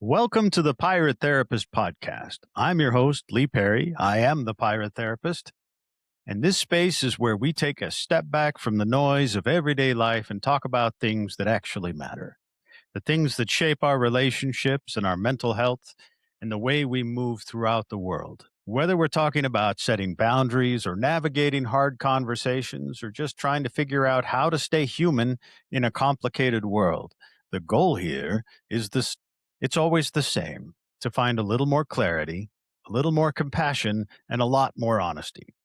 Welcome to the Pirate Therapist Podcast. I'm your host, Lee Perry. I am the Pirate Therapist. And this space is where we take a step back from the noise of everyday life and talk about things that actually matter. The things that shape our relationships and our mental health and the way we move throughout the world. Whether we're talking about setting boundaries or navigating hard conversations or just trying to figure out how to stay human in a complicated world, the goal here is this. It's always the same, to find a little more clarity, a little more compassion, and a lot more honesty.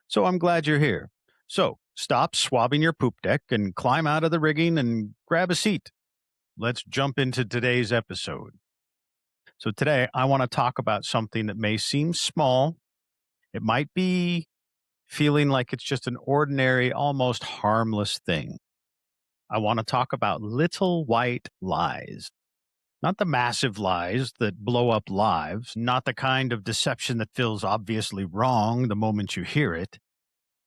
So I'm glad you're here. So stop swabbing your poop deck and climb out of the rigging and grab a seat. Let's jump into today's episode. So today I want to talk about something that may seem small. It might be feeling like it's just an ordinary, almost harmless thing. I want to talk about little white lies. Not the massive lies that blow up lives, not the kind of deception that feels obviously wrong the moment you hear it.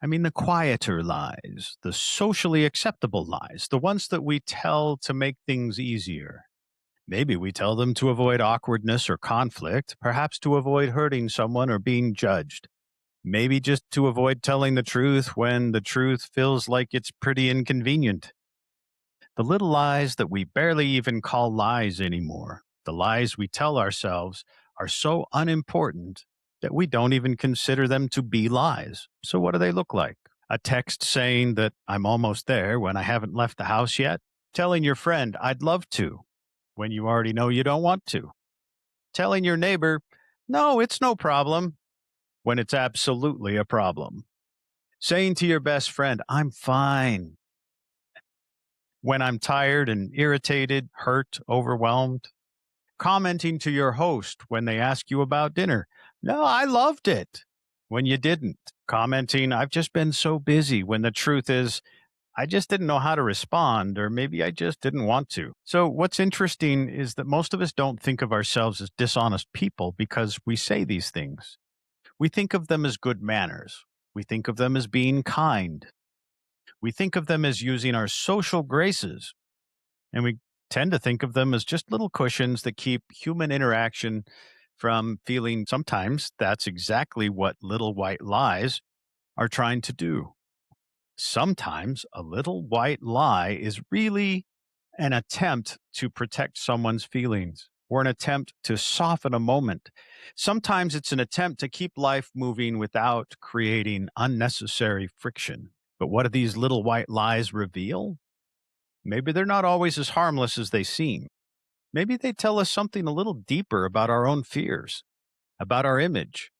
I mean the quieter lies, the socially acceptable lies, the ones that we tell to make things easier. Maybe we tell them to avoid awkwardness or conflict, perhaps to avoid hurting someone or being judged. Maybe just to avoid telling the truth when the truth feels like it's pretty inconvenient. The little lies that we barely even call lies anymore, the lies we tell ourselves, are so unimportant that we don't even consider them to be lies. So, what do they look like? A text saying that I'm almost there when I haven't left the house yet? Telling your friend, I'd love to, when you already know you don't want to? Telling your neighbor, no, it's no problem, when it's absolutely a problem? Saying to your best friend, I'm fine, when I'm tired and irritated, hurt, overwhelmed? Commenting to your host when they ask you about dinner, no, I loved it, when you didn't? Commenting, I've just been so busy, when the truth is, I just didn't know how to respond, or maybe I just didn't want to. So, what's interesting is that most of us don't think of ourselves as dishonest people because we say these things. We think of them as good manners. We think of them as being kind. We think of them as using our social graces, and we tend to think of them as just little cushions that keep human interaction from feeling sometimes that's exactly what little white lies are trying to do. Sometimes a little white lie is really an attempt to protect someone's feelings or an attempt to soften a moment. Sometimes it's an attempt to keep life moving without creating unnecessary friction. But what do these little white lies reveal? Maybe they're not always as harmless as they seem. Maybe they tell us something a little deeper about our own fears, about our image,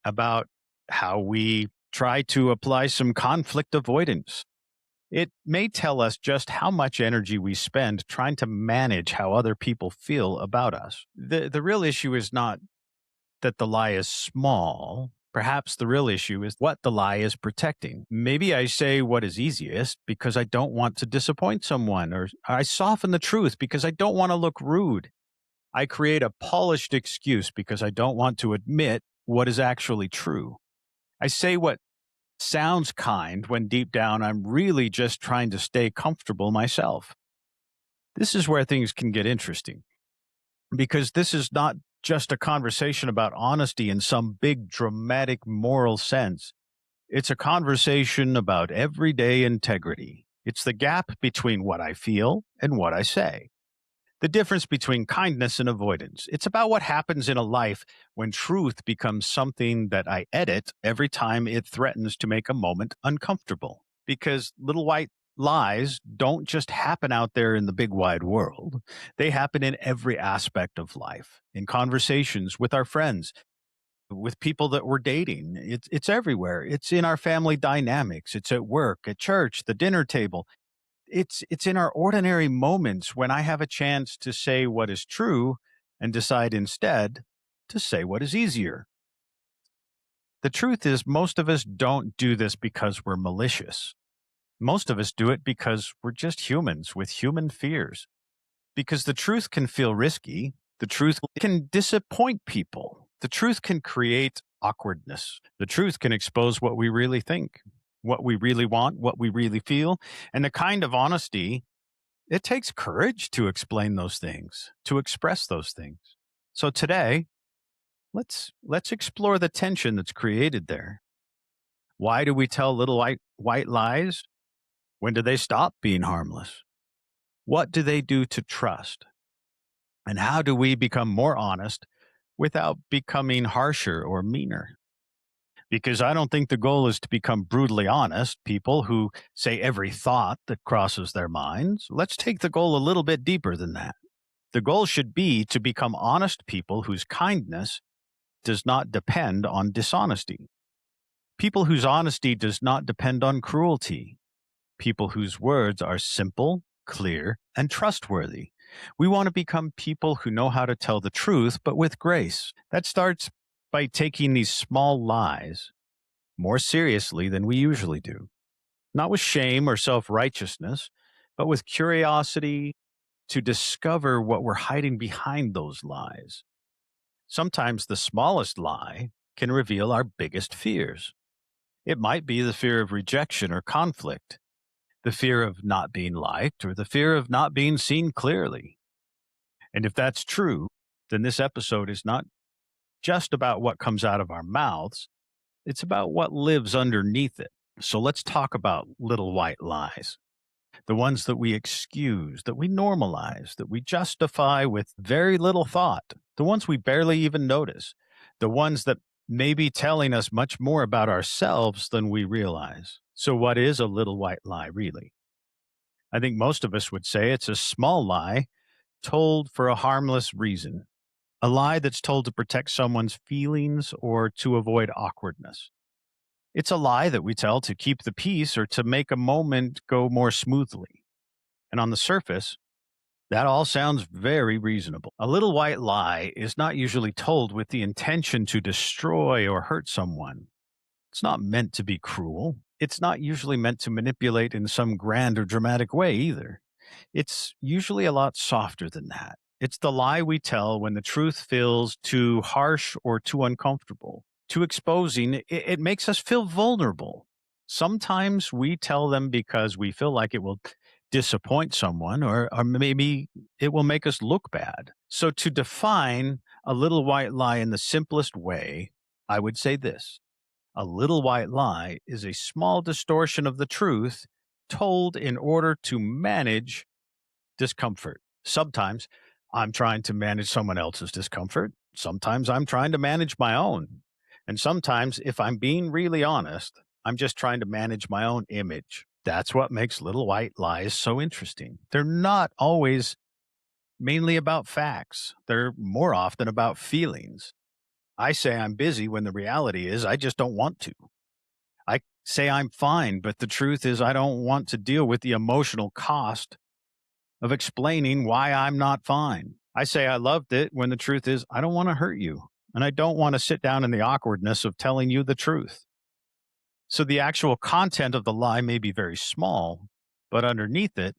about how we try to apply some conflict avoidance. It may tell us just how much energy we spend trying to manage how other people feel about us. The real issue is not that the lie is small. Perhaps the real issue is what the lie is protecting. Maybe I say what is easiest because I don't want to disappoint someone, or I soften the truth because I don't want to look rude. I create a polished excuse because I don't want to admit what is actually true. I say what sounds kind when deep down I'm really just trying to stay comfortable myself. This is where things can get interesting because this is not just a conversation about honesty in some big dramatic moral sense. It's a conversation about everyday integrity. It's the gap between what I feel and what I say. The difference between kindness and avoidance. It's about what happens in a life when truth becomes something that I edit every time it threatens to make a moment uncomfortable. Because little white lies don't just happen out there in the big wide world. They happen in every aspect of life, in conversations with our friends, with people that we're dating. It's everywhere. It's in our family dynamics. It's at work, at church, the dinner table. It's in our ordinary moments when I have a chance to say what is true and decide instead to say what is easier. The truth is, most of us don't do this because we're malicious. Most of us do it because we're just humans with human fears. Because the truth can feel risky. The truth can disappoint people. The truth can create awkwardness. The truth can expose what we really think, what we really want, what we really feel. And the kind of honesty It takes courage to explain those things, to express those things. So today, let's explore the tension that's created there. Why do we tell little white lies? When do they stop being harmless? What do they do to trust? And how do we become more honest without becoming harsher or meaner? Because I don't think the goal is to become brutally honest people who say every thought that crosses their minds. Let's take the goal a little bit deeper than that. The goal should be to become honest people whose kindness does not depend on dishonesty, people whose honesty does not depend on cruelty, people whose words are simple, clear, and trustworthy. We want to become people who know how to tell the truth, but with grace. That starts by taking these small lies more seriously than we usually do, not with shame or self righteousness, but with curiosity to discover what we're hiding behind those lies. Sometimes the smallest lie can reveal our biggest fears. It might be the fear of rejection or conflict, the fear of not being liked, or the fear of not being seen clearly. And if that's true, then this episode is not just about what comes out of our mouths, it's about what lives underneath it. So let's talk about little white lies, the ones that we excuse, that we normalize, that we justify with very little thought, the ones we barely even notice, the ones that may be telling us much more about ourselves than we realize. So, what is a little white lie really? I think most of us would say it's a small lie told for a harmless reason, a lie that's told to protect someone's feelings or to avoid awkwardness. It's a lie that we tell to keep the peace or to make a moment go more smoothly. And on the surface, that all sounds very reasonable. A little white lie is not usually told with the intention to destroy or hurt someone. It's not meant to be cruel. It's not usually meant to manipulate in some grand or dramatic way either. It's usually a lot softer than that. It's the lie we tell when the truth feels too harsh or too uncomfortable, too exposing. It makes us feel vulnerable. Sometimes we tell them because we feel like it will disappoint someone, or maybe it will make us look bad. So, to define a little white lie in the simplest way, I would say this: a little white lie is a small distortion of the truth told in order to manage discomfort. Sometimes I'm trying to manage someone else's discomfort. Sometimes I'm trying to manage my own. And sometimes, if I'm being really honest, I'm just trying to manage my own image. That's what makes little white lies so interesting. They're not always mainly about facts, they're more often about feelings. I say I'm busy when the reality is I just don't want to. I say I'm fine, but the truth is I don't want to deal with the emotional cost of explaining why I'm not fine. I say I loved it when the truth is I don't want to hurt you. And I don't want to sit down in the awkwardness of telling you the truth. So the actual content of the lie may be very small, but underneath it,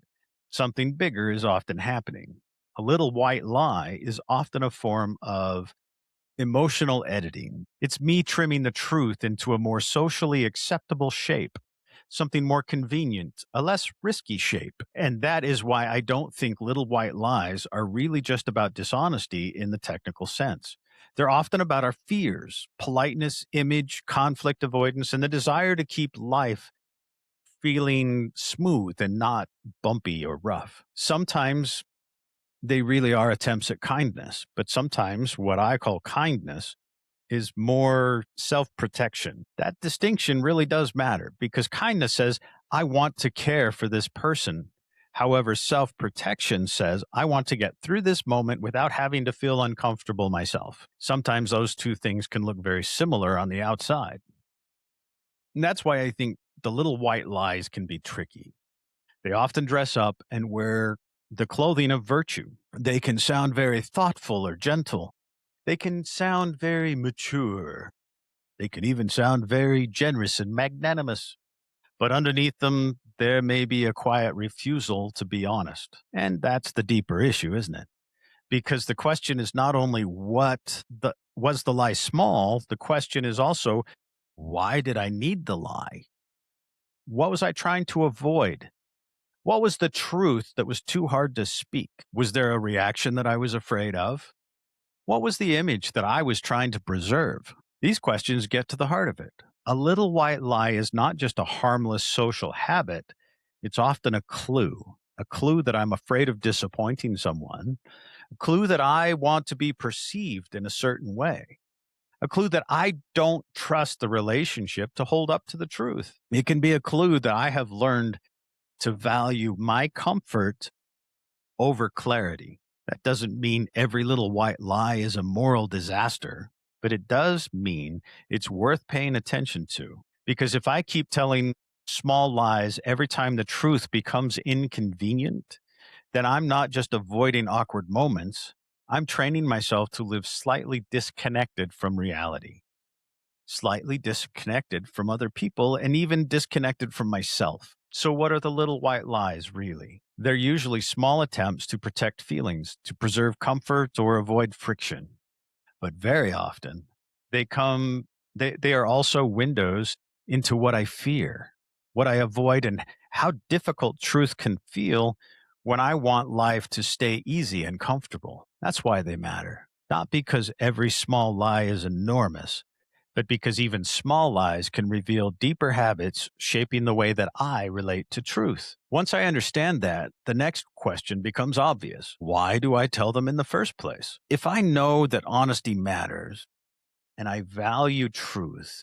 something bigger is often happening. A little white lie is often a form of emotional editing. It's me trimming the truth into a more socially acceptable shape, something more convenient, a less risky shape. And that is why I don't think little white lies are really just about dishonesty in the technical sense. They're often about our fears, politeness, image, conflict avoidance, and the desire to keep life feeling smooth and not bumpy or rough. Sometimes they really are attempts at kindness, but sometimes what I call kindness is more self protection. That distinction really does matter because kindness says, I want to care for this person. However, self protection says, I want to get through this moment without having to feel uncomfortable myself. Sometimes those two things can look very similar on the outside. And that's why I think the little white lies can be tricky. They often dress up and wear the clothing of virtue. They can sound very thoughtful or gentle. They can sound very mature. They can even sound very generous and magnanimous. But underneath them, there may be a quiet refusal to be honest. And that's the deeper issue, isn't it? Because the question is not only was the lie small, the question is also, why did I need the lie? What was I trying to avoid? What was the truth that was too hard to speak? Was there a reaction that I was afraid of? What was the image that I was trying to preserve? These questions get to the heart of it. A little white lie is not just a harmless social habit, it's often a clue that I'm afraid of disappointing someone, a clue that I want to be perceived in a certain way, a clue that I don't trust the relationship to hold up to the truth. It can be a clue that I have learned to value my comfort over clarity. That doesn't mean every little white lie is a moral disaster, but it does mean it's worth paying attention to. Because if I keep telling small lies every time the truth becomes inconvenient, then I'm not just avoiding awkward moments, I'm training myself to live slightly disconnected from reality, slightly disconnected from other people, and even disconnected from myself. So, what are the little white lies really? They're usually small attempts to protect feelings, to preserve comfort, or avoid friction. But very often, they come, they are also windows into what I fear, what I avoid, and how difficult truth can feel when I want life to stay easy and comfortable. That's why they matter. Not because every small lie is enormous, but because even small lies can reveal deeper habits shaping the way that I relate to truth. Once I understand that, the next question becomes obvious. Why do I tell them in the first place? If I know that honesty matters and I value truth,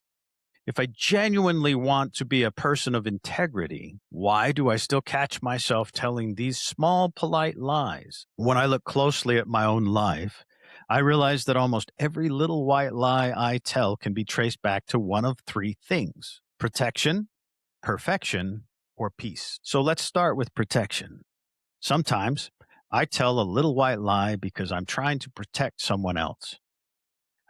if I genuinely want to be a person of integrity, why do I still catch myself telling these small, polite lies? When I look closely at my own life, I realize that almost every little white lie I tell can be traced back to one of three things: protection, perfection, or peace. So let's start with protection. Sometimes I tell a little white lie because I'm trying to protect someone else.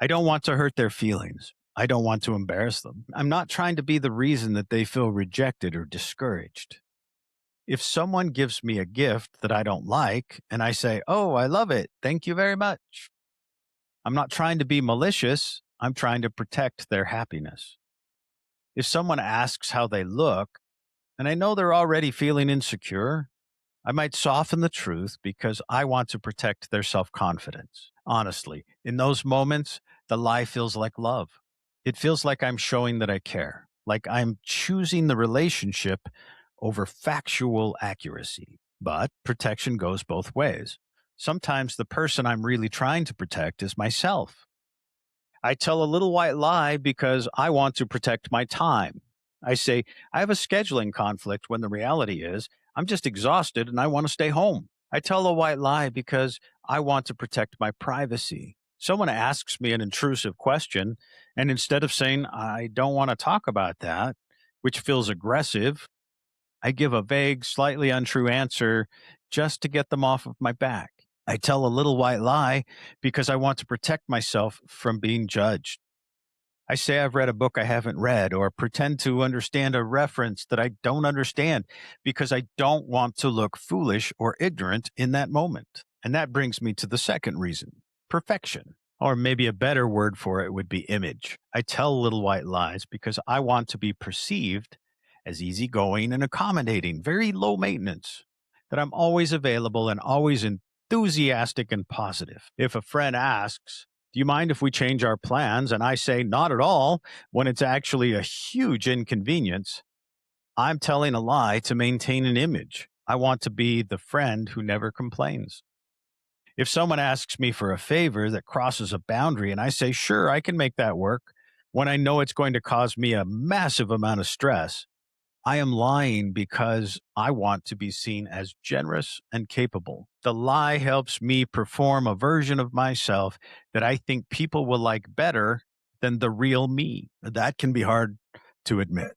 I don't want to hurt their feelings. I don't want to embarrass them. I'm not trying to be the reason that they feel rejected or discouraged. If someone gives me a gift that I don't like and I say, "Oh, I love it. Thank you very much." I'm not trying to be malicious. I'm trying to protect their happiness. If someone asks how they look and I know they're already feeling insecure, I might soften the truth because I want to protect their self confidence. Honestly, in those moments, the lie feels like love. It feels like I'm showing that I care, like I'm choosing the relationship over factual accuracy. But protection goes both ways. Sometimes the person I'm really trying to protect is myself. I tell a little white lie because I want to protect my time. I say, I have a scheduling conflict when the reality is I'm just exhausted and I want to stay home. I tell a white lie because I want to protect my privacy. Someone asks me an intrusive question, and instead of saying, I don't want to talk about that, which feels aggressive, I give a vague, slightly untrue answer just to get them off of my back. I tell a little white lie because I want to protect myself from being judged. I say I've read a book I haven't read or pretend to understand a reference that I don't understand because I don't want to look foolish or ignorant in that moment. And that brings me to the second reason: perfection. Or maybe a better word for it would be image. I tell little white lies because I want to be perceived as easygoing and accommodating, very low maintenance, that I'm always available and always enthusiastic and positive. If a friend asks, "Do you mind if we change our plans?" and I say, "Not at all," when it's actually a huge inconvenience, I'm telling a lie to maintain an image. I want to be the friend who never complains. If someone asks me for a favor that crosses a boundary and I say, "Sure, I can make that work," when I know it's going to cause me a massive amount of stress, I am lying because I want to be seen as generous and capable. The lie helps me perform a version of myself that I think people will like better than the real me. That can be hard to admit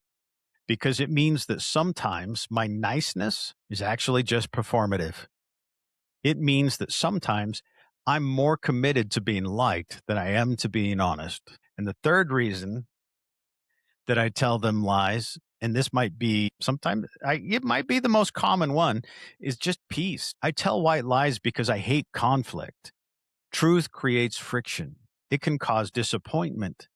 because it means that sometimes my niceness is actually just performative. It means that sometimes I'm more committed to being liked than I am to being honest. And the third reason that I tell them lies, and this might be sometimes it might be the most common one, is just peace. I tell white lies because I hate conflict. Truth creates friction. It can cause disappointment.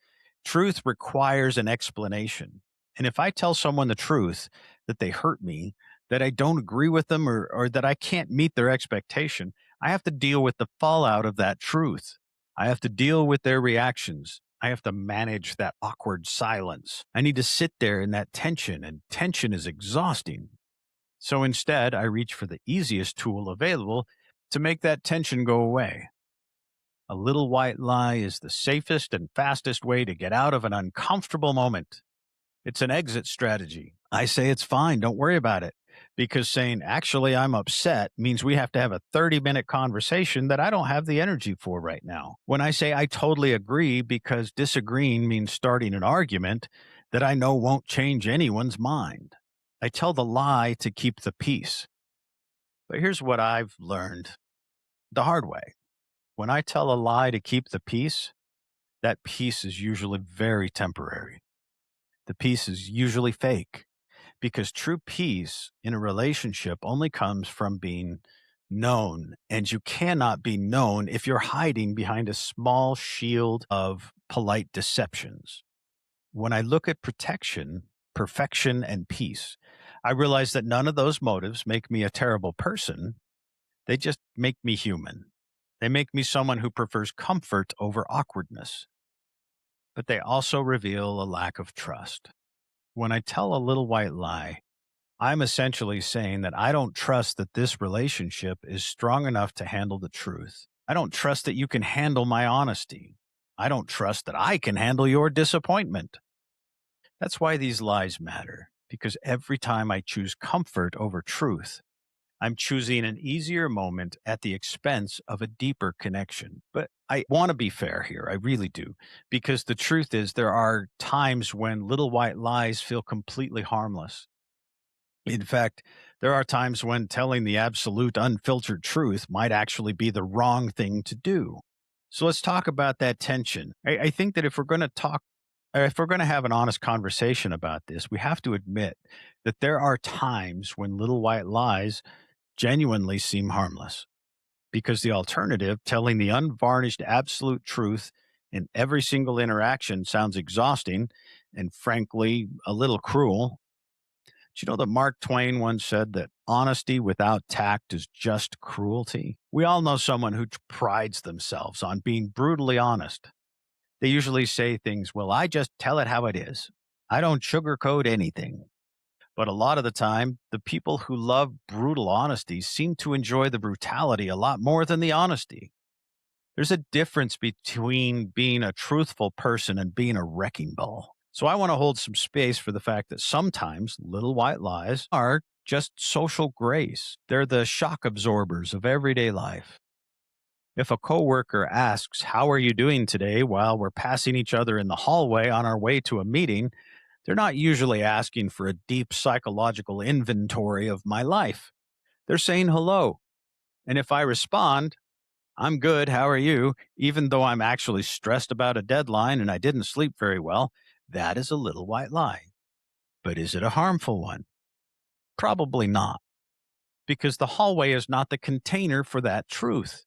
Truth requires an explanation. And if I tell someone the truth that they hurt me, that I don't agree with them or that I can't meet their expectation, I have to deal with the fallout of that truth. I have to deal with their reactions. I have to manage that awkward silence. I need to sit there in that tension, and tension is exhausting. So instead, I reach for the easiest tool available to make that tension go away. A little white lie is the safest and fastest way to get out of an uncomfortable moment. It's an exit strategy. I say it's fine, don't worry about it. Because saying, actually, I'm upset means we have to have a 30-minute conversation that I don't have the energy for right now. When I say I totally agree because disagreeing means starting an argument that I know won't change anyone's mind, I tell the lie to keep the peace. But here's what I've learned the hard way. When I tell a lie to keep the peace, that peace is usually very temporary. The peace is usually fake because true peace in a relationship only comes from being known. And you cannot be known if you're hiding behind a small shield of polite deceptions. When I look at protection, perfection, and peace, I realize that none of those motives make me a terrible person. They just make me human. They make me someone who prefers comfort over awkwardness. But they also reveal a lack of trust. When I tell a little white lie, I'm essentially saying that I don't trust that this relationship is strong enough to handle the truth. I don't trust that you can handle my honesty. I don't trust that I can handle your disappointment. That's why these lies matter, because every time I choose comfort over truth, I'm choosing an easier moment at the expense of a deeper connection. But I want to be fair here. I really do. Because the truth is, there are times when little white lies feel completely harmless. In fact, there are times when telling the absolute unfiltered truth might actually be the wrong thing to do. So let's talk about that tension. I think that if we're going to talk, or if we're going to have an honest conversation about this, we have to admit that there are times when little white lies genuinely seem harmless because the alternative, telling the unvarnished absolute truth in every single interaction, sounds exhausting and frankly a little cruel. Do you know that Mark Twain once said that honesty without tact is just cruelty? We all know someone who prides themselves on being brutally honest. They usually say things, well, I just tell it how it is. I don't sugarcoat anything. But a lot of the time, the people who love brutal honesty seem to enjoy the brutality a lot more than the honesty. There's a difference between being a truthful person and being a wrecking ball. So I want to hold some space for the fact that sometimes little white lies are just social grace. They're the shock absorbers of everyday life. If a coworker asks, "How are you doing today?" while we're passing each other in the hallway on our way to a meeting, they're not usually asking for a deep psychological inventory of my life. They're saying hello. And if I respond, "I'm good, how are you?" even though I'm actually stressed about a deadline and I didn't sleep very well, that is a little white lie. But is it a harmful one? Probably not, because the hallway is not the container for that truth.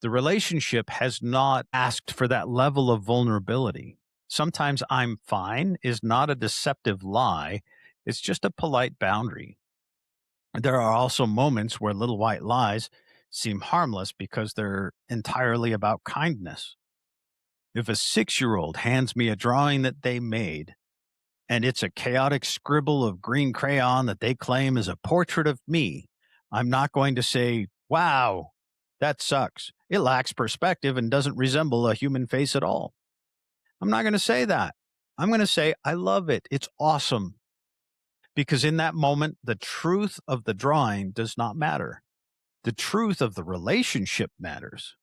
The relationship has not asked for that level of vulnerability. Sometimes "I'm fine" is not a deceptive lie, it's just a polite boundary. There are also moments where little white lies seem harmless because they're entirely about kindness. If a 6-year-old hands me a drawing that they made, and it's a chaotic scribble of green crayon that they claim is a portrait of me, I'm not going to say, "Wow, that sucks. It lacks perspective and doesn't resemble a human face at all." I'm not going to say that. I'm going to say, "I love it. It's awesome." Because in that moment, the truth of the drawing does not matter. The truth of the relationship matters.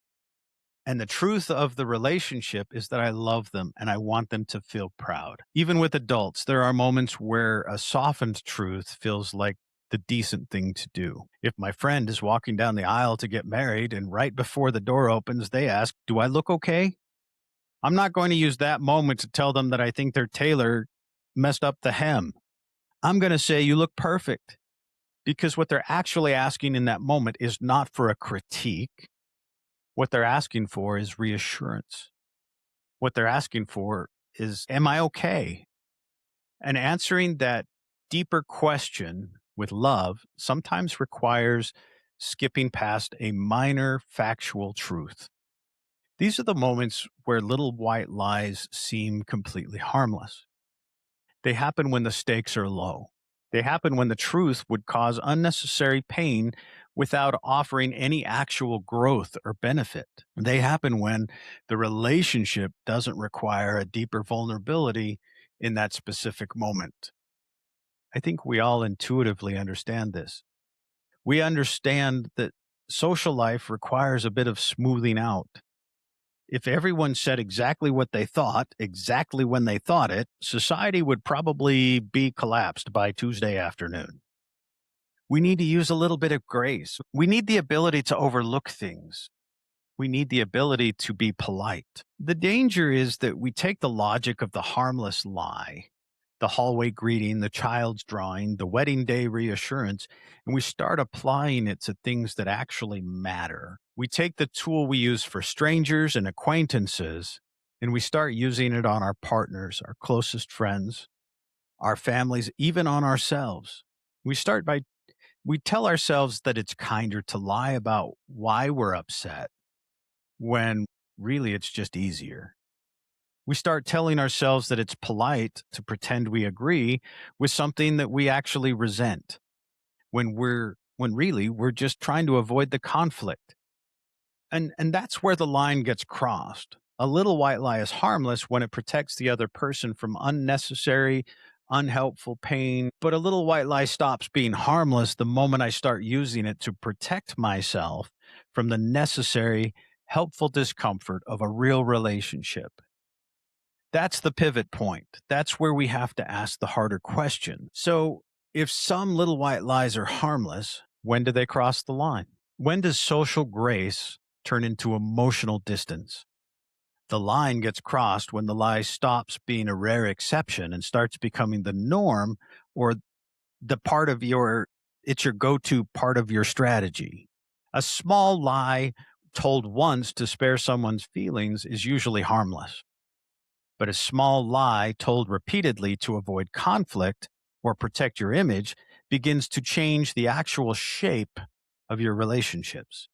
And the truth of the relationship is that I love them and I want them to feel proud. Even with adults, there are moments where a softened truth feels like the decent thing to do. If my friend is walking down the aisle to get married and right before the door opens, they ask, "Do I look okay?" I'm not going to use that moment to tell them that I think their tailor messed up the hem. I'm going to say, "You look perfect." Because what they're actually asking in that moment is not for a critique. What they're asking for is reassurance. What they're asking for is, "Am I okay?" And answering that deeper question with love sometimes requires skipping past a minor factual truth. These are the moments where little white lies seem completely harmless. They happen when the stakes are low. They happen when the truth would cause unnecessary pain without offering any actual growth or benefit. They happen when the relationship doesn't require a deeper vulnerability in that specific moment. I think we all intuitively understand this. We understand that social life requires a bit of smoothing out. If everyone said exactly what they thought, exactly when they thought it, society would probably be collapsed by Tuesday afternoon. We need to use a little bit of grace. We need the ability to overlook things. We need the ability to be polite. The danger is that we take the logic of the harmless lie, the hallway greeting, the child's drawing, the wedding day reassurance, and we start applying it to things that actually matter. We take the tool we use for strangers and acquaintances, and we start using it on our partners, our closest friends, our families, even on ourselves. We start by we tell ourselves that it's kinder to lie about why we're upset when really it's just easier. We start telling ourselves that it's polite to pretend we agree with something that we actually resent when really we're just trying to avoid the conflict. And that's where the line gets crossed. A little white lie is harmless when it protects the other person from unnecessary, unhelpful pain, but a little white lie stops being harmless the moment I start using it to protect myself from the necessary, helpful discomfort of a real relationship. That's the pivot point. That's where we have to ask the harder question. So, if some little white lies are harmless, when do they cross the line? When does social grace turn into emotional distance? The line gets crossed when the lie stops being a rare exception and starts becoming the norm, or the part of your it's your go-to part of your strategy. A small lie told once to spare someone's feelings is usually harmless, but a small lie told repeatedly to avoid conflict or protect your image begins to change the actual shape of your relationships.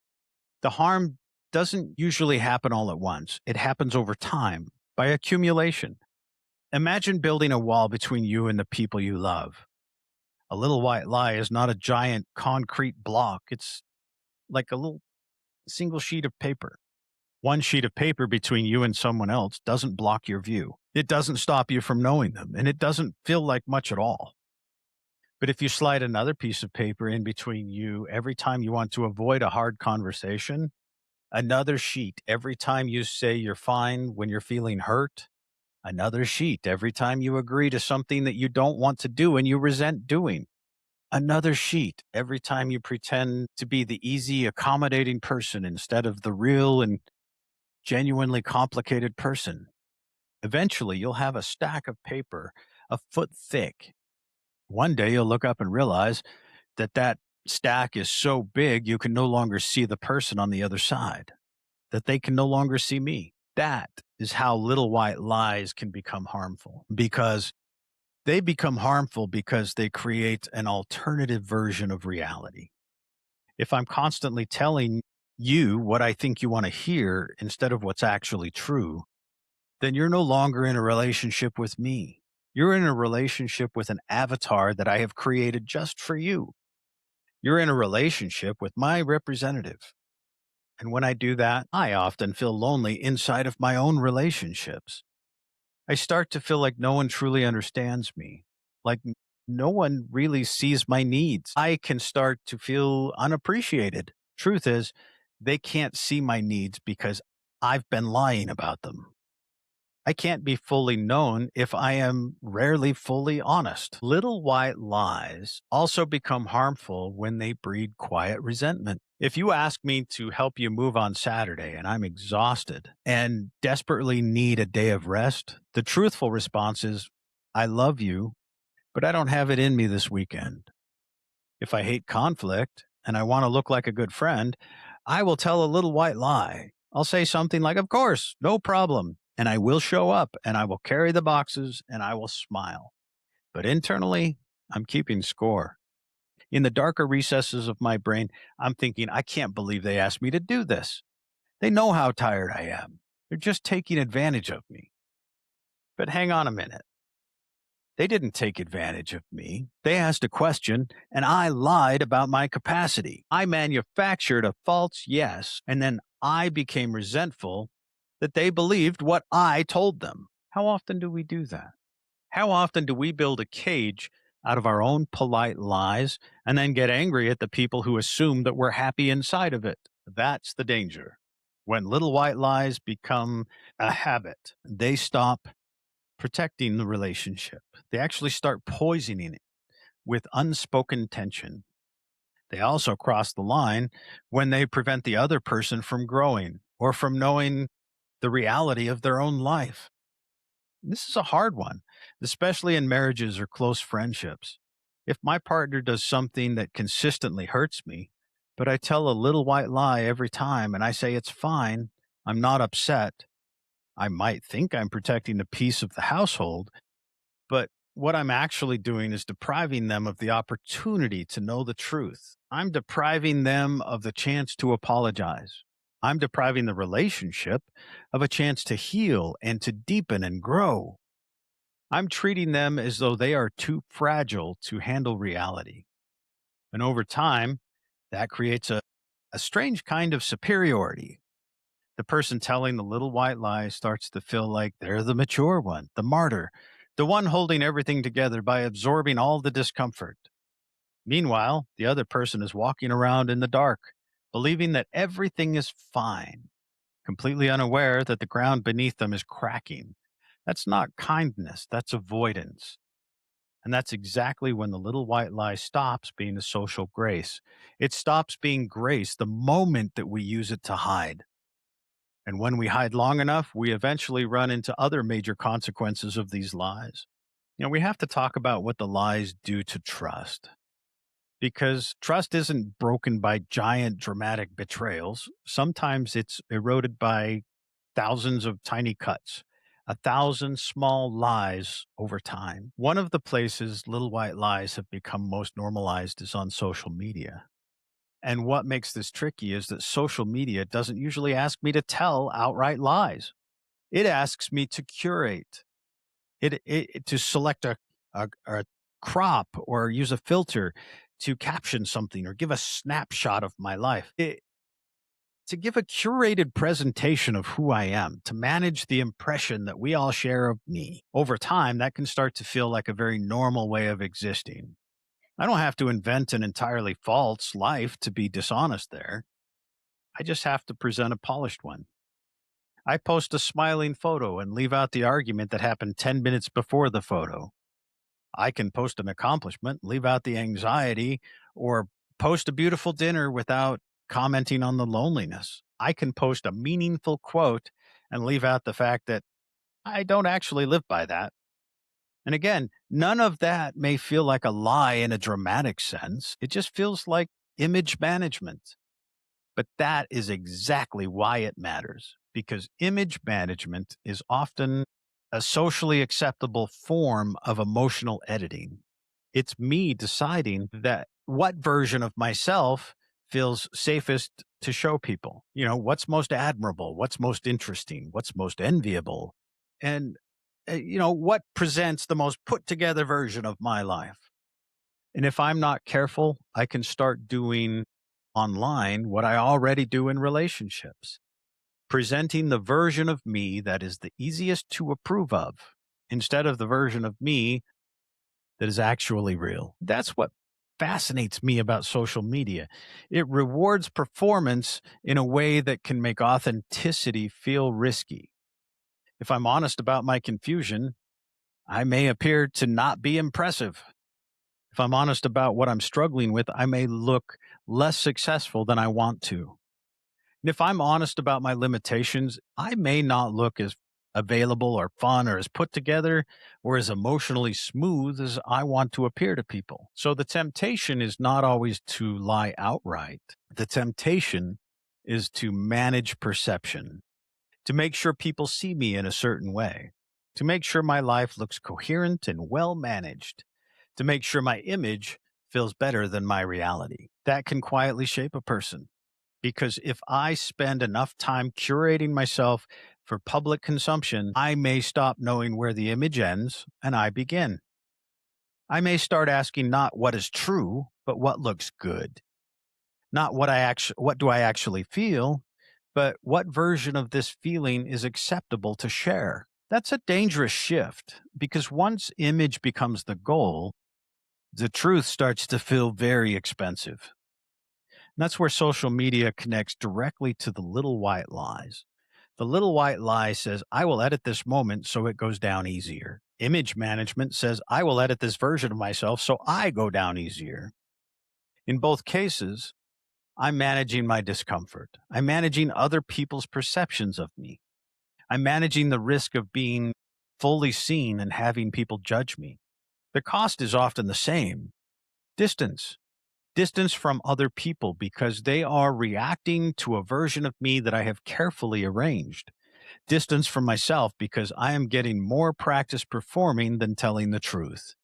The harm doesn't usually happen all at once. It happens over time by accumulation. Imagine building a wall between you and the people you love. A little white lie is not a giant concrete block. It's like a little single sheet of paper. One sheet of paper between you and someone else doesn't block your view. It doesn't stop you from knowing them, and it doesn't feel like much at all. But if you slide another piece of paper in between you every time you want to avoid a hard conversation, another sheet every time you say you're fine when you're feeling hurt, another sheet every time you agree to something that you don't want to do and you resent doing, another sheet every time you pretend to be the easy, accommodating person instead of the real and genuinely complicated person. Eventually, you'll have a stack of paper a foot thick. One day, you'll look up and realize that stack is so big you can no longer see the person on the other side, that they can no longer see me. That is how little white lies can become harmful, because they become harmful because they create an alternative version of reality. If I'm constantly telling you what I think you want to hear instead of what's actually true, then you're no longer in a relationship with me. You're in a relationship with an avatar that I have created just for you. You're in a relationship with my representative. And when I do that, I often feel lonely inside of my own relationships. I start to feel like no one truly understands me, like no one really sees my needs. I can start to feel unappreciated. Truth is, they can't see my needs because I've been lying about them. I can't be fully known if I am rarely fully honest. Little white lies also become harmful when they breed quiet resentment. If you ask me to help you move on Saturday and I'm exhausted and desperately need a day of rest, the truthful response is, I love you, but I don't have it in me this weekend. If I hate conflict and I want to look like a good friend, I will tell a little white lie. I'll say something like, of course, no problem. And I will show up and I will carry the boxes and I will smile. But internally, I'm keeping score. In the darker recesses of my brain, I'm thinking, I can't believe they asked me to do this. They know how tired I am. They're just taking advantage of me. But hang on a minute. They didn't take advantage of me. They asked a question, and I lied about my capacity. I manufactured a false yes, and then I became resentful that they believed what I told them. How often do we do that? How often do we build a cage out of our own polite lies and then get angry at the people who assume that we're happy inside of it? That's the danger. When little white lies become a habit, they stop protecting the relationship. They actually start poisoning it with unspoken tension. They also cross the line when they prevent the other person from growing or from knowing the reality of their own life. This is a hard one, especially in marriages or close friendships. If my partner does something that consistently hurts me, but I tell a little white lie every time and I say it's fine, I'm not upset, I might think I'm protecting the peace of the household, but what I'm actually doing is depriving them of the opportunity to know the truth. I'm depriving them of the chance to apologize. I'm depriving the relationship of a chance to heal and to deepen and grow. I'm treating them as though they are too fragile to handle reality. And over time, that creates a strange kind of superiority. The person telling the little white lie starts to feel like they're the mature one, the martyr, the one holding everything together by absorbing all the discomfort. Meanwhile, the other person is walking around in the dark, believing that everything is fine, completely unaware that the ground beneath them is cracking. That's not kindness, that's avoidance. And that's exactly when the little white lie stops being a social grace. It stops being grace the moment that we use it to hide. And when we hide long enough, we eventually run into other major consequences of these lies. We have to talk about what the lies do to trust because trust isn't broken by giant dramatic betrayals. Sometimes it's eroded by thousands of tiny cuts, a thousand small lies over time. One of the places little white lies have become most normalized is on social media. And what makes this tricky is that social media doesn't usually ask me to tell outright lies. It asks me to curate, to select a crop or use a filter to caption something or give a snapshot of my life. To give a curated presentation of who I am, to manage the impression that we all share of me. Over time, that can start to feel like a very normal way of existing. I don't have to invent an entirely false life to be dishonest there. I just have to present a polished one. I post a smiling photo and leave out the argument that happened 10 minutes before the photo. I can post an accomplishment, leave out the anxiety, or post a beautiful dinner without commenting on the loneliness. I can post a meaningful quote and leave out the fact that I don't actually live by that. And again, none of that may feel like a lie in a dramatic sense. It just feels like image management. But that is exactly why it matters, because image management is often a socially acceptable form of emotional editing. It's me deciding that what version of myself feels safest to show people. What's most admirable, what's most interesting, what's most enviable, and what presents the most put together version of my life. And if I'm not careful, I can start doing online what I already do in relationships, presenting the version of me that is the easiest to approve of instead of the version of me that is actually real. That's what fascinates me about social media. It rewards performance in a way that can make authenticity feel risky. If I'm honest about my confusion, I may appear to not be impressive. If I'm honest about what I'm struggling with, I may look less successful than I want to. And if I'm honest about my limitations, I may not look as available or fun or as put together or as emotionally smooth as I want to appear to people. So the temptation is not always to lie outright. The temptation is to manage perception, to make sure people see me in a certain way, to make sure my life looks coherent and well managed, to make sure my image feels better than my reality. That can quietly shape a person because if I spend enough time curating myself for public consumption, I may stop knowing where the image ends and I begin. I may start asking not what is true, but what looks good. Not what do I actually feel, but what version of this feeling is acceptable to share. That's a dangerous shift because once image becomes the goal, the truth starts to feel very expensive. And that's where social media connects directly to the little white lies. The little white lie says, I will edit this moment so it goes down easier. Image management says, I will edit this version of myself so I go down easier. In both cases, I'm managing my discomfort. I'm managing other people's perceptions of me. I'm managing the risk of being fully seen and having people judge me. The cost is often the same: distance. Distance from other people because they are reacting to a version of me that I have carefully arranged. Distance from myself because I am getting more practice performing than telling the truth.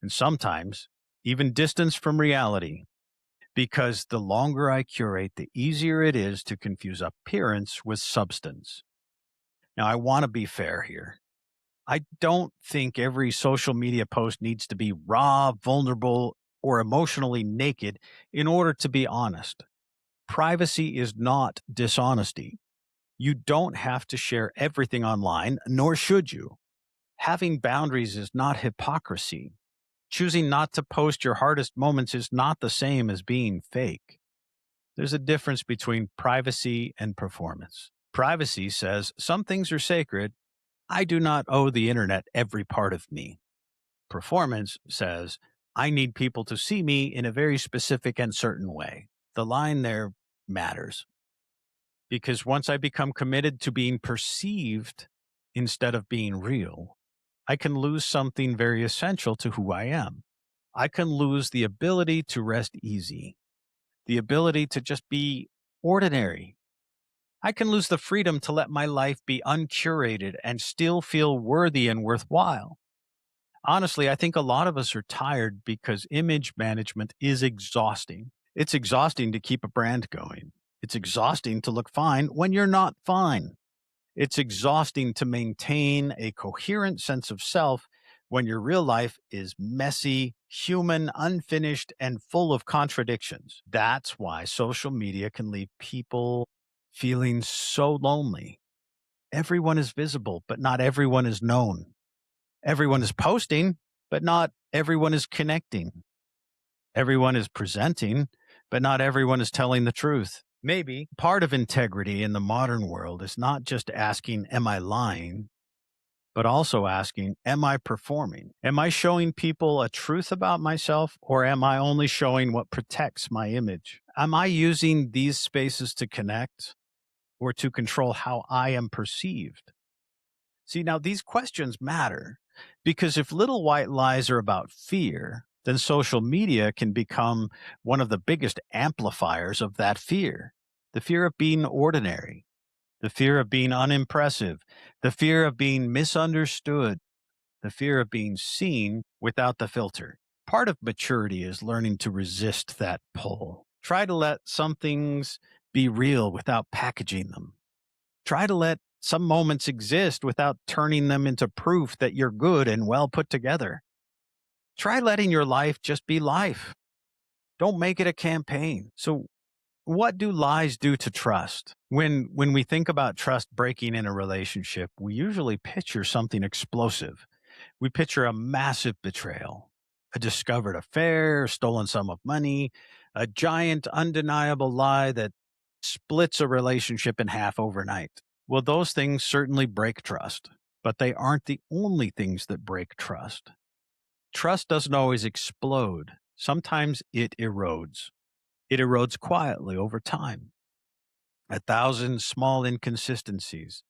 And sometimes even distance from reality because the longer I curate, the easier it is to confuse appearance with substance. Now, I want to be fair here. I don't think every social media post needs to be raw, vulnerable, or emotionally naked in order to be honest. Privacy is not dishonesty. You don't have to share everything online, nor should you. Having boundaries is not hypocrisy. Choosing not to post your hardest moments is not the same as being fake. There's a difference between privacy and performance. Privacy says some things are sacred. I do not owe the internet every part of me. Performance says I need people to see me in a very specific and certain way. The line there matters because once I become committed to being perceived instead of being real, I can lose something very essential to who I am. I can lose the ability to rest easy, the ability to just be ordinary. I can lose the freedom to let my life be uncurated and still feel worthy and worthwhile. Honestly, I think a lot of us are tired because image management is exhausting. It's exhausting to keep a brand going. It's exhausting to look fine when you're not fine. It's exhausting to maintain a coherent sense of self when your real life is messy, human, unfinished, and full of contradictions. That's why social media can leave people feeling so lonely. Everyone is visible, but not everyone is known. Everyone is posting, but not everyone is connecting. Everyone is presenting, but not everyone is telling the truth. Maybe part of integrity in the modern world is not just asking, am I lying? But also asking, am I performing? Am I showing people a truth about myself, or am I only showing what protects my image? Am I using these spaces to connect or to control how I am perceived? See, now these questions matter because if little white lies are about fear, then social media can become one of the biggest amplifiers of that fear. The fear of being ordinary, the fear of being unimpressive, the fear of being misunderstood, the fear of being seen without the filter. Part of maturity is learning to resist that pull. Try to let some things be real without packaging them. Try to let some moments exist without turning them into proof that you're good and well put together. Try letting your life just be life. Don't make it a campaign. So, what do lies do to trust? When we think about trust breaking in a relationship, we usually picture something explosive. We picture a massive betrayal, a discovered affair, stolen sum of money, a giant undeniable lie that splits a relationship in half overnight. Well, those things certainly break trust, but they aren't the only things that break trust. Trust doesn't always explode. Sometimes it erodes. It erodes quietly over time. 1,000 small inconsistencies.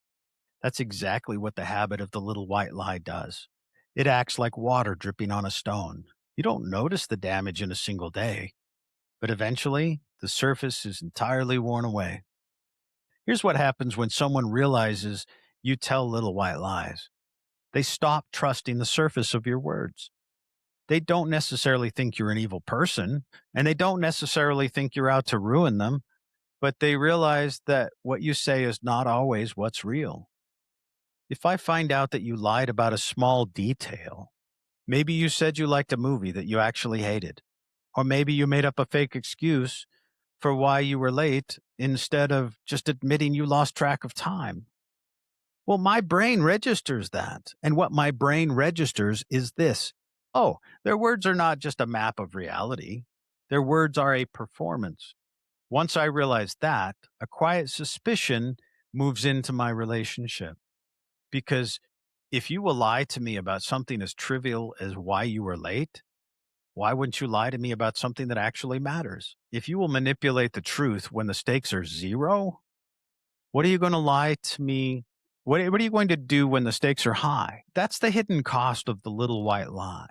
That's exactly what the habit of the little white lie does. It acts like water dripping on a stone. You don't notice the damage in a single day, but eventually the surface is entirely worn away. Here's what happens when someone realizes you tell little white lies. They stop trusting the surface of your words. They don't necessarily think you're an evil person, and they don't necessarily think you're out to ruin them, but they realize that what you say is not always what's real. If I find out that you lied about a small detail, maybe you said you liked a movie that you actually hated, or maybe you made up a fake excuse for why you were late instead of just admitting you lost track of time. Well, my brain registers that. And what my brain registers is this: oh, their words are not just a map of reality, their words are a performance. Once I realize that, a quiet suspicion moves into my relationship. Because if you will lie to me about something as trivial as why you were late, why wouldn't you lie to me about something that actually matters? If you will manipulate the truth when the stakes are zero, what are you going to lie to me? What are you going to do when the stakes are high? That's the hidden cost of the little white lie.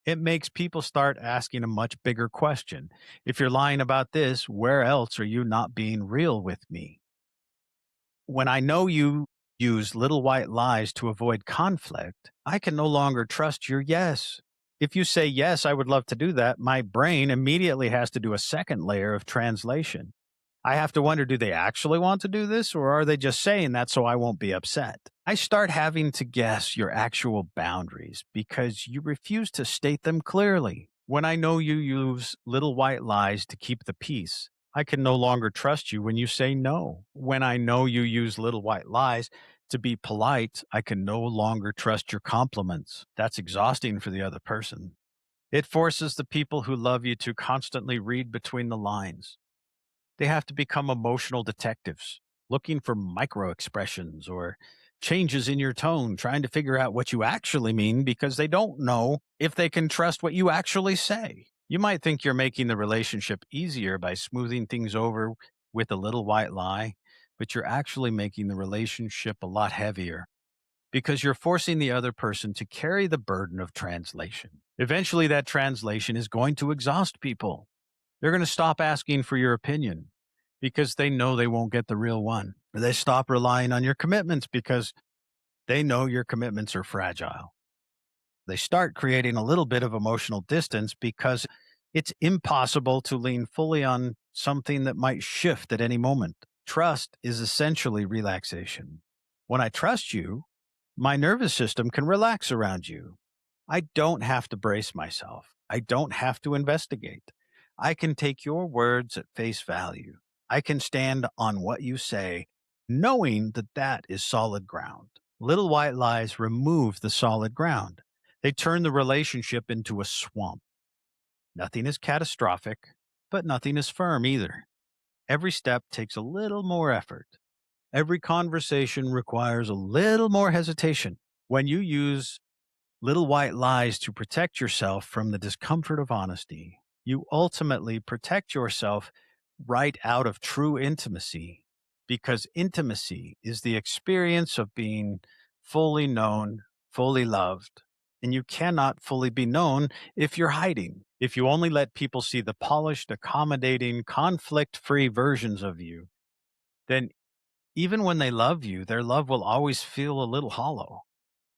It makes people start asking a much bigger question. If you're lying about this, where else are you not being real with me? When I know you use little white lies to avoid conflict, I can no longer trust your yes. If you say, yes, I would love to do that, my brain immediately has to do a second layer of translation. I have to wonder, do they actually want to do this, or are they just saying that so I won't be upset? I start having to guess your actual boundaries because you refuse to state them clearly. When I know you use little white lies to keep the peace, I can no longer trust you when you say no. When I know you use little white lies to be polite, I can no longer trust your compliments. That's exhausting for the other person. It forces the people who love you to constantly read between the lines. They have to become emotional detectives, looking for micro expressions or changes in your tone, trying to figure out what you actually mean because they don't know if they can trust what you actually say. You might think you're making the relationship easier by smoothing things over with a little white lie, but you're actually making the relationship a lot heavier because you're forcing the other person to carry the burden of translation. Eventually, that translation is going to exhaust people. They're going to stop asking for your opinion because they know they won't get the real one. They stop relying on your commitments because they know your commitments are fragile. They start creating a little bit of emotional distance because it's impossible to lean fully on something that might shift at any moment. Trust is essentially relaxation. When I trust you, my nervous system can relax around you. I don't have to brace myself. I don't have to investigate. I can take your words at face value. I can stand on what you say, knowing that that is solid ground. Little white lies remove the solid ground. They turn the relationship into a swamp. Nothing is catastrophic, but nothing is firm either. Every step takes a little more effort. Every conversation requires a little more hesitation. When you use little white lies to protect yourself from the discomfort of honesty, you ultimately protect yourself right out of true intimacy, because intimacy is the experience of being fully known, fully loved, and you cannot fully be known if you're hiding. If you only let people see the polished, accommodating, conflict free versions of you, then even when they love you, their love will always feel a little hollow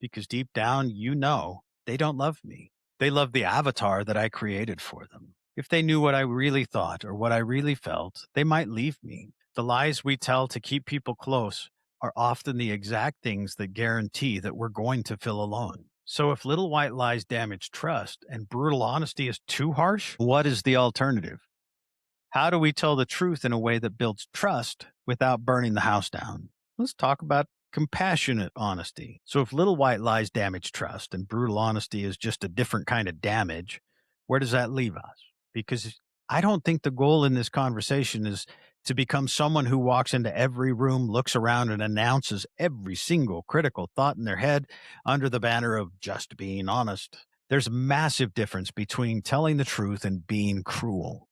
because deep down, you know, they don't love me. They love the avatar that I created for them. If they knew what I really thought or what I really felt, they might leave me. The lies we tell to keep people close are often the exact things that guarantee that we're going to feel alone. So if little white lies damage trust and brutal honesty is too harsh, what is the alternative? How do we tell the truth in a way that builds trust without burning the house down? Let's talk about compassionate honesty. So, if little white lies damage trust and brutal honesty is just a different kind of damage, where does that leave us? Because I don't think the goal in this conversation is to become someone who walks into every room, looks around, and announces every single critical thought in their head under the banner of just being honest. There's a massive difference between telling the truth and being cruel.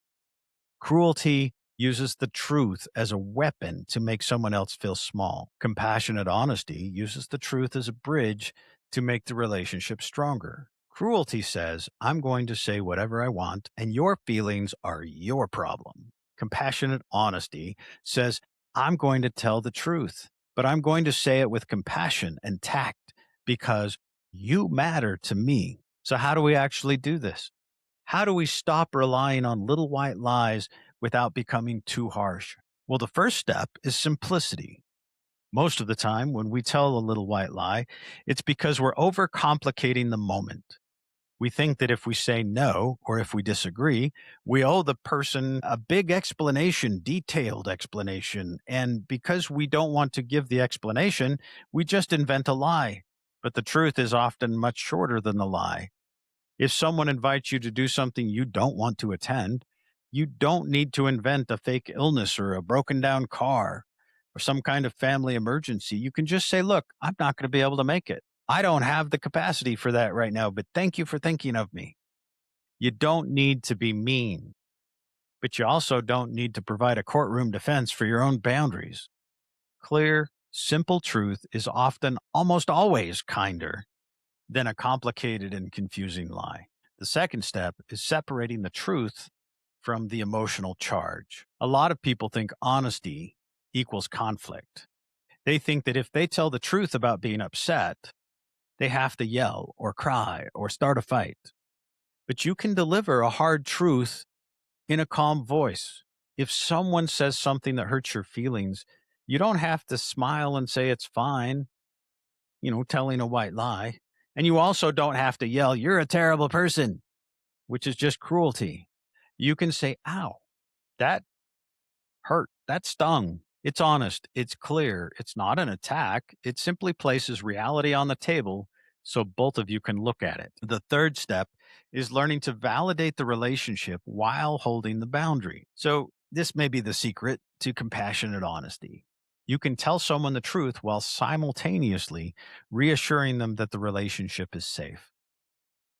Cruelty uses the truth as a weapon to make someone else feel small. Compassionate honesty uses the truth as a bridge to make the relationship stronger. Cruelty says, I'm going to say whatever I want, and your feelings are your problem. Compassionate honesty says, I'm going to tell the truth, but I'm going to say it with compassion and tact because you matter to me. So, how do we actually do this? How do we stop relying on little white lies without becoming too harsh? Well, the first step is simplicity. Most of the time, when we tell a little white lie, it's because we're overcomplicating the moment. We think that if we say no or if we disagree, we owe the person a big explanation, detailed explanation. And because we don't want to give the explanation, we just invent a lie. But the truth is often much shorter than the lie. If someone invites you to do something you don't want to attend, you don't need to invent a fake illness or a broken down car or some kind of family emergency. You can just say, look, I'm not going to be able to make it. I don't have the capacity for that right now, but thank you for thinking of me. You don't need to be mean, but you also don't need to provide a courtroom defense for your own boundaries. Clear, simple truth is often almost always kinder than a complicated and confusing lie. The second step is separating the truth from the emotional charge. A lot of people think honesty equals conflict. They think that if they tell the truth about being upset, they have to yell or cry or start a fight. But you can deliver a hard truth in a calm voice. If someone says something that hurts your feelings, you don't have to smile and say it's fine, telling a white lie. And you also don't have to yell, you're a terrible person, which is just cruelty. You can say, ow, that hurt, that stung. It's honest, it's clear, it's not an attack. It simply places reality on the table so both of you can look at it. The third step is learning to validate the relationship while holding the boundary. So, this may be the secret to compassionate honesty. You can tell someone the truth while simultaneously reassuring them that the relationship is safe.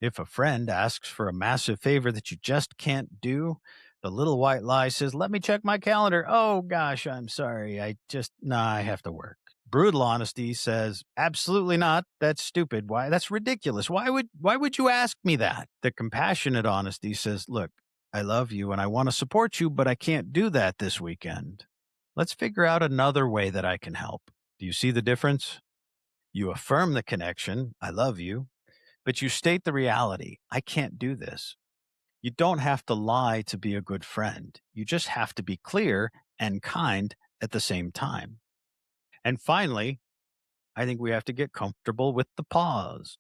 If a friend asks for a massive favor that you just can't do, the little white lie says, let me check my calendar. Oh gosh, I'm sorry. I have to work. Brutal honesty says, absolutely not. That's stupid. Why? That's ridiculous. Why would you ask me that? The compassionate honesty says, look, I love you and I want to support you, but I can't do that this weekend. Let's figure out another way that I can help. Do you see the difference? You affirm the connection. I love you, but you state the reality. I can't do this. You don't have to lie to be a good friend. You just have to be clear and kind at the same time. And finally, I think we have to get comfortable with the pause.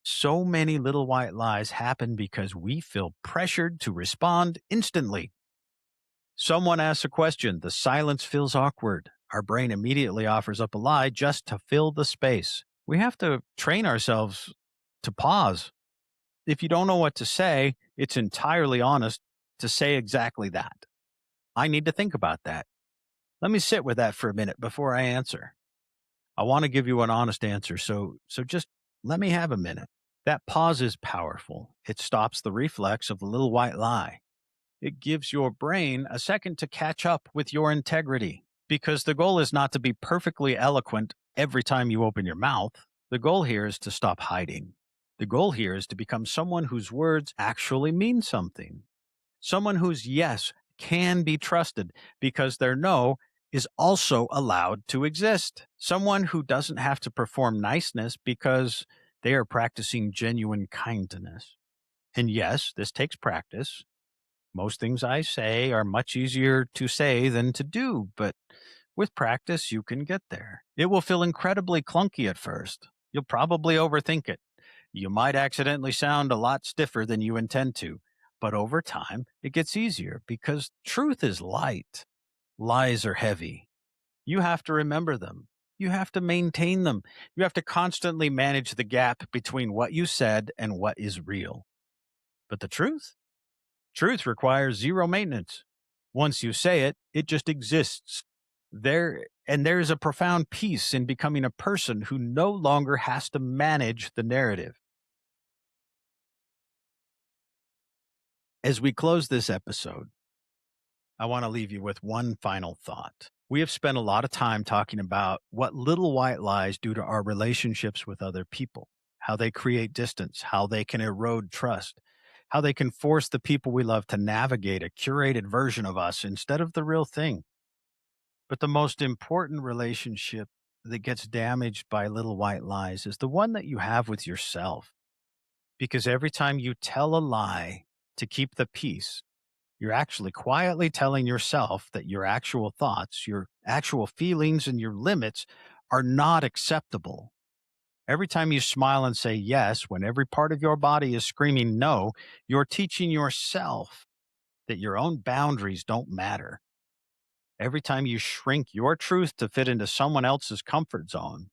So many little white lies happen because we feel pressured to respond instantly. Someone asks a question, the silence feels awkward. Our brain immediately offers up a lie just to fill the space. We have to train ourselves to pause. If you don't know what to say, it's entirely honest to say exactly that. I need to think about that. Let me sit with that for a minute before I answer. I want to give you an honest answer, so just let me have a minute. That pause is powerful. It stops the reflex of the little white lie. It gives your brain a second to catch up with your integrity because the goal is not to be perfectly eloquent every time you open your mouth. The goal here is to stop hiding. The goal here is to become someone whose words actually mean something, someone whose yes can be trusted because their no is also allowed to exist, someone who doesn't have to perform niceness because they are practicing genuine kindness. And yes, this takes practice. Most things I say are much easier to say than to do, but with practice, you can get there. It will feel incredibly clunky at first. You'll probably overthink it. You might accidentally sound a lot stiffer than you intend to, but over time, it gets easier because truth is light. Lies are heavy. You have to remember them. You have to maintain them. You have to constantly manage the gap between what you said and what is real. But the truth? Truth requires zero maintenance. Once you say it, it just exists. There is a profound peace in becoming a person who no longer has to manage the narrative. As we close this episode, I want to leave you with one final thought. We have spent a lot of time talking about what little white lies do to our relationships with other people, how they create distance, how they can erode trust, how they can force the people we love to navigate a curated version of us instead of the real thing. But the most important relationship that gets damaged by little white lies is the one that you have with yourself. Because every time you tell a lie to keep the peace, you're actually quietly telling yourself that your actual thoughts, your actual feelings, and your limits are not acceptable. Every time you smile and say yes when every part of your body is screaming no, you're teaching yourself that your own boundaries don't matter. Every time you shrink your truth to fit into someone else's comfort zone,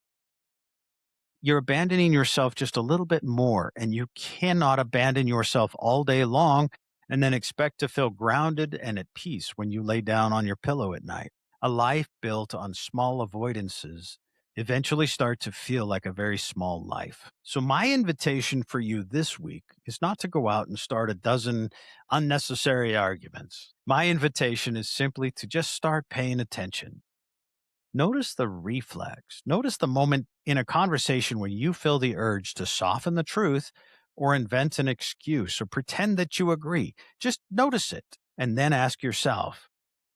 you're abandoning yourself just a little bit more, and you cannot abandon yourself all day long and then expect to feel grounded and at peace when you lay down on your pillow at night. A life built on small avoidances eventually start to feel like a very small life. So my invitation for you this week is not to go out and start a dozen unnecessary arguments. My invitation is simply to just start paying attention. Notice the reflex. Notice the moment in a conversation when you feel the urge to soften the truth or invent an excuse or pretend that you agree. Just notice it and then ask yourself,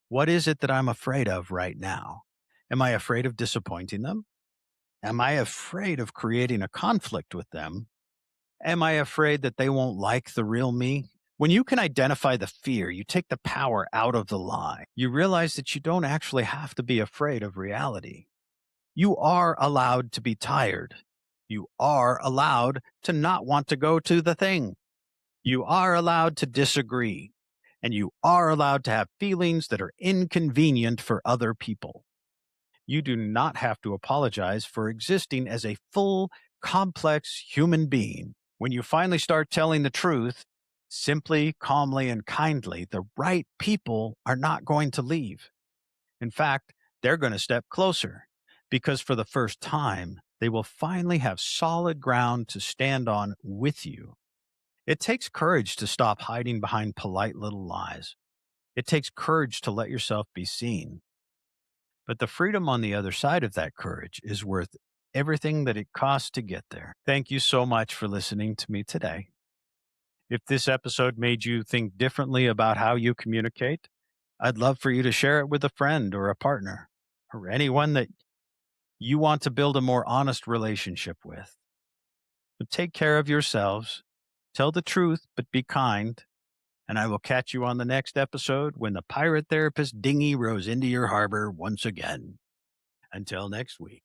what is it that I'm afraid of right now? Am I afraid of disappointing them? Am I afraid of creating a conflict with them? Am I afraid that they won't like the real me? When you can identify the fear, you take the power out of the lie. You realize that you don't actually have to be afraid of reality. You are allowed to be tired. You are allowed to not want to go to the thing. You are allowed to disagree. And you are allowed to have feelings that are inconvenient for other people. You do not have to apologize for existing as a full, complex human being. When you finally start telling the truth, simply, calmly, and kindly, the right people are not going to leave. In fact, they're going to step closer because for the first time, they will finally have solid ground to stand on with you. It takes courage to stop hiding behind polite little lies. It takes courage to let yourself be seen. But the freedom on the other side of that courage is worth everything that it costs to get there. Thank you so much for listening to me today. If this episode made you think differently about how you communicate, I'd love for you to share it with a friend or a partner or anyone that you want to build a more honest relationship with. But take care of yourselves, tell the truth, but be kind. And I will catch you on the next episode when the pirate therapist dinghy rows into your harbor once again. Until next week.